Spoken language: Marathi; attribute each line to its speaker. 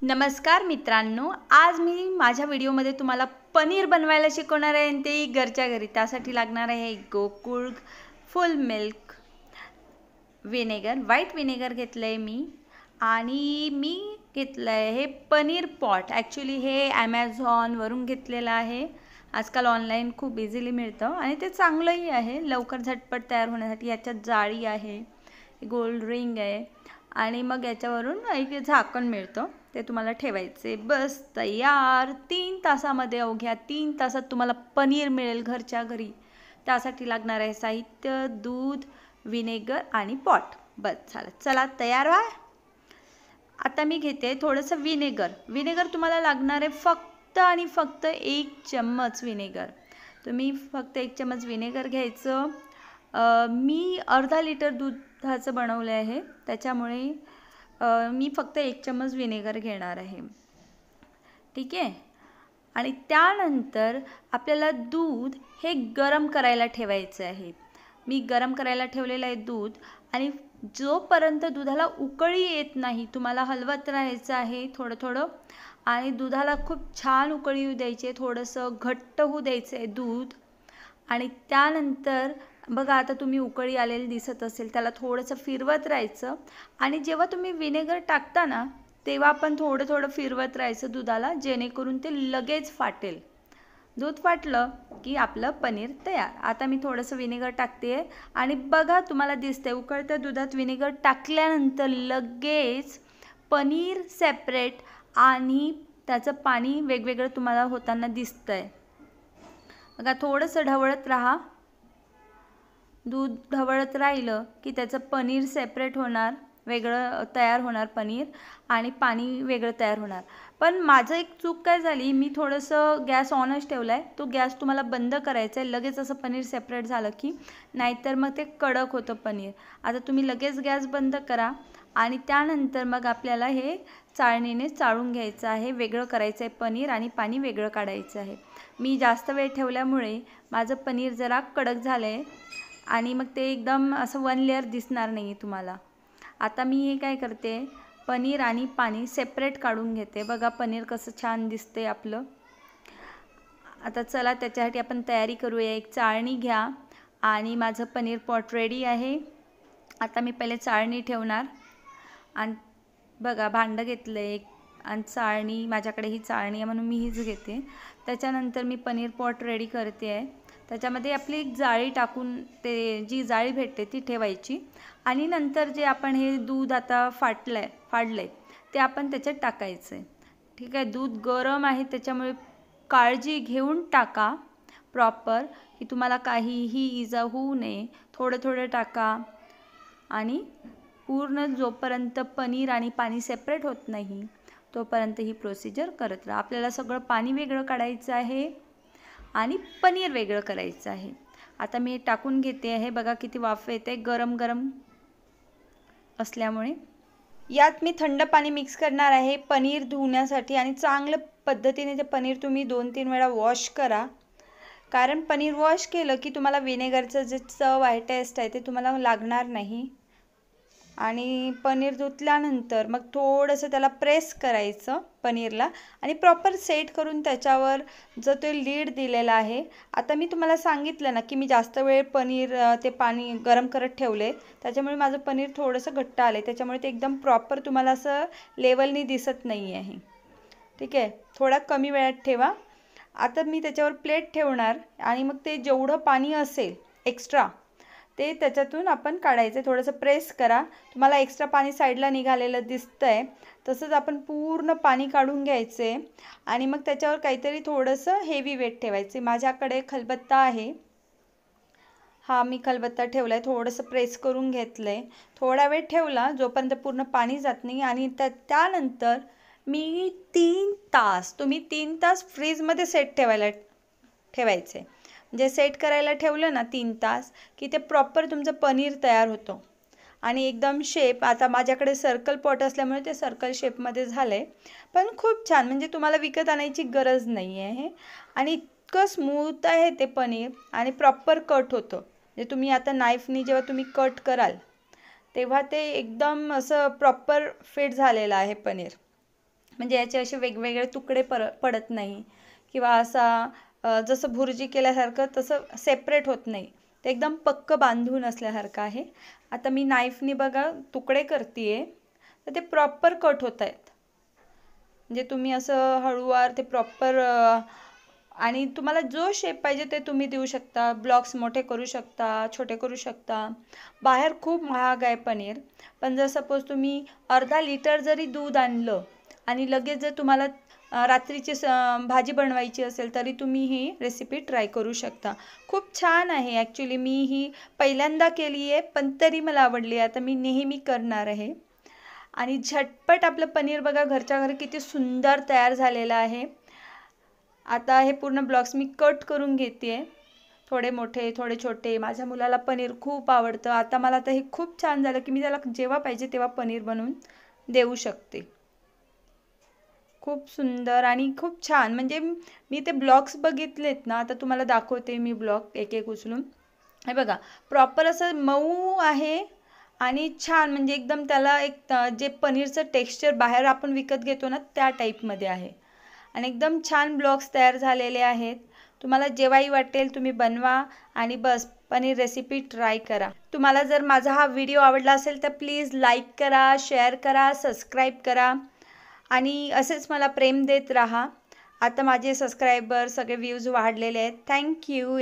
Speaker 1: नमस्कार मित्रांनो, आज मी माझ्या व्हिडिओमध्ये तुम्हाला पनीर बनवायला शिकवणार आहे आणि ते घरच्या घरी. त्यासाठी लागणार आहे गोकुळ फुल मिल्क व्हिनेगर, व्हाईट व्हिनेगर घेतलं आहे मी. आणि मी घेतलं आहे हे पनीर पॉट. ॲक्च्युली हे ॲमेझॉनवरून घेतलेलं आहे. आजकाल ऑनलाईन खूप इझिली मिळतं आणि ते चांगलंही आहे लवकर झटपट तयार होण्यासाठी. याच्यात जाळी आहे, गोल्ड रिंग आहे आणि मग याच्यावरून एक झाकण मिळतं, ते तुम्हाला ठेवायचे. बस तयार. 3 तासामध्ये, अवघ्या 3 तासात तुम्हाला पनीर मिळेल घरच्या घरी. त्यासाठी लागणार आहे साहित्य: दूध, व्हिनेगर आणि पॉट. बस झालं. चला तयार व्हा. आता मी घेते थोडंसं व्हिनेगर तुम्हाला लागणार आहे फक्त आणि फक्त 1 चम्मच व्हिनेगर. तुम्ही फक्त 1 चम्मच व्हिनेगर घ्यायचं. मी अर्धा लिटर दुधाचं बनवलं आहे, त्याच्यामुळे मी फक्त 1 चम्मच व्हिनेगर घेणार आहे. ठीक आहे. आणि त्यानंतर आपल्याला दूध हे गरम करायला ठेवायचं आहे. मी गरम करायला ठेवलेलं आहे दूध. आणि जोपर्यंत दुधाला उकळी येत नाही, तुम्हाला हलवत राहायचं आहे थोडं थोडं. आणि दुधाला खूप छान उकळी येऊ द्यायची आहे, थोडंसं घट्ट होऊ द्यायचं आहे दूध. आणि त्यानंतर बघा, आता तुम्ही उकळी आलेली दिसत असेल, त्याला थोडंसं फिरवत राहायचं. आणि जेव्हा तुम्ही व्हिनेगर टाकता ना, तेव्हा पण थोडं थोडं फिरवत राहायचं दुधाला, जेणेकरून ते लगेच फाटेल. दूध फाटलं की आपलं पनीर तयार. आता मी थोडंसं व्हिनेगर टाकते आणि बघा, तुम्हाला दिसतंय उकळत्या दुधात व्हिनेगर टाकल्यानंतर लगेच पनीर सेपरेट आणि त्याचं पाणी वेगवेगळं तुम्हाला होताना दिसतंय. बघा, थोडंसं ढवळत राहा. दूध ढवळत राहिलं की त्याचं पनीर सेपरेट होणार, वेगळं तयार होणार पनीर, आणि पाणी वेगळं तयार होणार. पण माझं एक चूक काय झाली, मी थोडंसं गॅस ऑनच ठेवला आहे. तो गॅस तुम्हाला बंद करायचा आहे लगेच असं पनीर सेपरेट झालं की, नाहीतर मग ते कडक होतं पनीर. आता तुम्ही लगेच गॅस बंद करा. आणि त्यानंतर मग आपल्याला हे चाळणीने चाळून घ्यायचं आहे. वेगळं करायचं आहे पनीर आणि पाणी वेगळं काढायचं आहे. मी जास्त वेळ ठेवल्यामुळे माझं पनीर जरा कडक झालं आहे आणि मग ते एकदम असं 1 लेअर दिसणार नाही आहे तुम्हाला. आता मी हे काय करते, पनीर आणि पाणी सेपरेट काढून घेते. बघा पनीर कसं छान दिसते आपलं. आता चला त्याच्यासाठी आपण तयारी करूया. एक चाळणी घ्या आणि माझं पनीर पॉट रेडी आहे. आता मी पहिले चाळणी ठेवणार आणि बघा भांडं घेतलं एक आणि चाळणी. माझ्याकडे ही चाळणी आहे म्हणून मी हीच घेते. त्याच्यानंतर मी पनीर पॉट रेडी करते आहे. त्याच्यामध्ये आपली एक जाळी टाकून, ते जी जाळी भेटते ती ठेवायची. आणि नंतर जे आपण हे दूध आता फाडलं आहे ते आपण त्याच्यात टाकायचं आहे. ठीक आहे. दूध गरम आहे त्याच्यामुळे काळजी घेऊन टाका प्रॉपर, की तुम्हाला काहीही इजा होऊ नये. थोडं थोडं टाका आणि पूर्ण जोपर्यंत पनीर आणि पाणी सेपरेट होत नाही तोपर्यंत ही प्रोसिजर करत राहा. आपल्याला सगळं पाणी वेगळं काढायचं आहे आणि पनीर वेगळं करायचं आहे. आता मी टाकून घेते आहे. बघा किती वाफ येते गरम गरम असल्यामुळे. यात मी थंड पाणी मिक्स करणार आहे पनीर धुण्यासाठी. आणि चांगलं पद्धतीने ते पनीर तुम्ही 2-3 वेळा वॉश करा. कारण पनीर वॉश केलं की तुम्हाला व्हिनेगरचं जे चव आहे, टेस्ट आहे, ते तुम्हाला लागणार नाही. आणि पनीर धुतल्यानंतर मग थोडंसं त्याला प्रेस करायचं पनीरला आणि प्रॉपर सेट करून त्याच्यावर जो तो लीड दिलेला आहे. आता मी तुम्हाला सांगितलं ना की मी जास्त वेळ पनीर ते पाणी गरम करत ठेवले, त्याच्यामुळे माझं पनीर थोडंसं घट्ट आलं आहे. त्याच्यामुळे ते एकदम प्रॉपर तुम्हाला असं लेवलनी दिसत नाही आहे. ठीक आहे. थोडा कमी वेळात ठेवा. आता मी त्याच्यावर प्लेट ठेवणार आणि मग ते जेवढं पाणी असेल एक्स्ट्रा ते त्याच्यातून आपण काढायचं. थोडंसं प्रेस करा. तुम्हाला एक्स्ट्रा पाणी साईडला निघालेलं दिसतंय, तसंच आपण पूर्ण पाणी काढून घ्यायचे. आणि मग त्याच्यावर काहीतरी थोडंसं हेवी वेट ठेवायचे. माझ्याकडे खलबत्ता आहे, हा मी खलबत्ता ठेवला आहे. थोडंसं प्रेस करून घेतलं आहे. थोडा वेळ ठेवला जोपर्यंत पूर्ण पाणी जात नाही. आणि त्यानंतर मी 3 तास, तुम्ही 3 तास फ्रीजमध्ये सेट ठेवायचे. म्हणजे सेट करायला ठेवलं ना 3 तास की ते प्रॉपर तुमचं पनीर तयार होतं. आणि एकदम शेप, आता माझ्याकडे सर्कल पॉट असल्यामुळे ते सर्कल शेपमध्ये झालं आहे. पण खूप छान, म्हणजे तुम्हाला विकत आणायची गरज नाही आहे. आणि इतकं स्मूथ आहे ते पनीर आणि प्रॉपर कट होतं. म्हणजे तुम्ही आता नाईफनी जेव्हा तुम्ही कट कराल तेव्हा ते एकदम असं प्रॉपर फिट झालेलं आहे पनीर. म्हणजे याचे असे वेगवेगळे तुकडे पडत नाही किंवा असा जसं भुर्जी केल्यासारखं तसं सेपरेट होत नाही. ते एकदम पक्क बांधून असल्यासारखं आहे. आता मी नाईफनी बघा तुकडे करते तर ते प्रॉपर कट होत आहेत. म्हणजे तुम्ही असं हळूवार ते प्रॉपर आणि तुम्हाला जो शेप पाहिजे ते तुम्ही देऊ शकता. ब्लॉक्स मोठे करू शकता, छोटे करू शकता. बाहेर खूप महाग आहे पनीर, पण जर सपोज तुम्ही अर्धा लिटर जरी दूध आणलं आणि लगेच जर तुम्हाला रात्रीची भाजी बनवायची असेल तरी तुम्ही ही रेसिपी ट्राय करू शकता. खूप छान आहे. ॲक्च्युली मी ही पहिल्यांदा केली आहे, पण तरी मला आवडली. आता मी नेहमी करणार आहे. आणि झटपट आपलं पनीर बघा घरच्या घरी किती सुंदर तयार झालेलं आहे. आता हे पूर्ण ब्लॉक्स मी कट करून घेते आहे. थोडे मोठे थोडे छोटे. माझ्या मुलाला पनीर खूप आवडतं. आता मला तर हे खूप छान झालं की मी त्याला जेव्हा पाहिजे तेव्हा पनीर बनवून देऊ शकते. खूप सुंदर आणि खूप छान. म्हणजे मी ते ब्लॉक्स बघितलेत ना, आता तुम्हाला दाखवते मी ब्लॉक एक एक उचलून. हे बघा प्रॉपर असं मऊ आहे आणि छान, म्हणजे एकदम त्याला एक जे पनीरचं टेक्स्चर बाहेर आपण विकत घेतो ना त्या टाईपमध्ये आहे. आणि एकदम छान ब्लॉक्स तयार झालेले आहेत. तुम्हाला जेव्हाही वाटेल तुम्ही बनवा आणि बस पनीर रेसिपी ट्राय करा. तुम्हाला जर माझा हा व्हिडिओ आवडला असेल तर प्लीज लाईक करा, शेअर करा, सबस्क्राईब करा आणि असेच मला प्रेम देत राहा. आता माझे सबस्क्रायबर सगळे व्ह्यूज वाढलेले आहेत. थँक्यू.